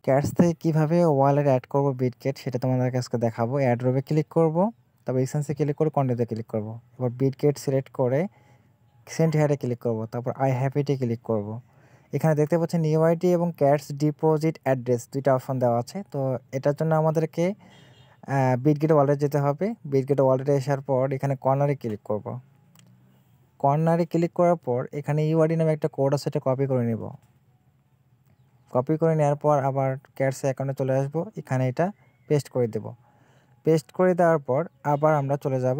Cats থেকে কীভাবে wallet add করব বিটগেট সেটা তোমাদেরকে আজকে দেখাবো। অ্যাড রোবে ক্লিক করব, তারপর এসেন্সে ক্লিক করে কন্টিনিউতে ক্লিক করব। এবার বিটগেট সিলেক্ট করে সেন্ড হেয়ারে ক্লিক করব, তারপর আই হ্যাভ ইটে ক্লিক করব। এখানে দেখতে পাচ্ছেন ইউআইডি এবং ক্যাটস ডিপোজিট অ্যাড্রেস দুইটা অপশন দেওয়া আছে। তো এটার জন্য আমাদেরকে বিটগেট ওয়ালেটে যেতে হবে। বিটগেট ওয়ালেটে আসার পর এখানে কর্নারে ক্লিক করব। কর্নারে ক্লিক করার পর এখানে ইউআইডি নামে একটা কোড আছে, সেটা কপি করে নেব। কপি করে নেওয়ার পর আবার ক্যাটস অ্যাকাউন্টে চলে আসব, এখানে এটা পেস্ট করে দেব। পেস্ট করে দেওয়ার পর আবার আমরা চলে যাব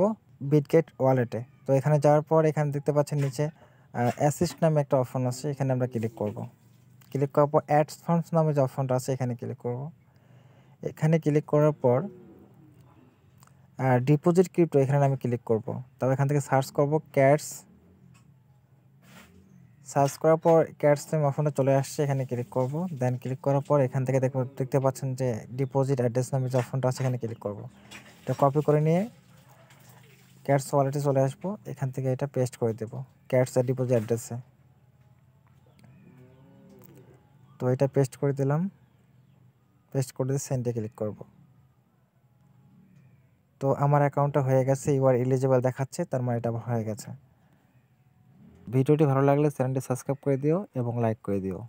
বিটগেট ওয়ালেটে। তো এখানে যাওয়ার পর এখানে দেখতে পাচ্ছেন নিচে অ্যাসিস্ট নামে একটা অপশন আছে, এখানে আমরা ক্লিক করব। ক্লিক করার পর অ্যাডস ফান্ডস নামে যে অপশনটা আছে এখানে ক্লিক করব। এখানে ক্লিক করার পর ডিপোজিট ক্রিপ্টো এখানে আমি ক্লিক করব। তবে এখান থেকে সার্চ করব ক্যাটস। সার্চ করার পর ক্যাটস নামে অপশনটা চলে আসছে, এখানে ক্লিক করব। দেন ক্লিক করার পর এখান থেকে দেখতে পাচ্ছেন যে ডিপোজিট অ্যাড্রেস নামে যে অপশনটা আছে এখানে ক্লিক করব। এটা কপি করে নিয়ে ক্যাটস ওয়ালেটে চলে আসবো, এখান থেকে এটা পেস্ট করে দেব ক্যাটস ডিপোজিট অ্যাড্রেসে। তো এটা পেস্ট করে দিলাম, পেস্ট করে দিয়ে সেন্ডে ক্লিক করব। তো আমার অ্যাকাউন্টটা হয়ে গেছে, ইউ আর এলিজিবল দেখাচ্ছে, তার মানে এটা হয়ে গেছে। ভিডিওটি ভালো লাগলে চ্যানেলটি সাবস্ক্রাইব করে দিও এবং লাইক করে দিও।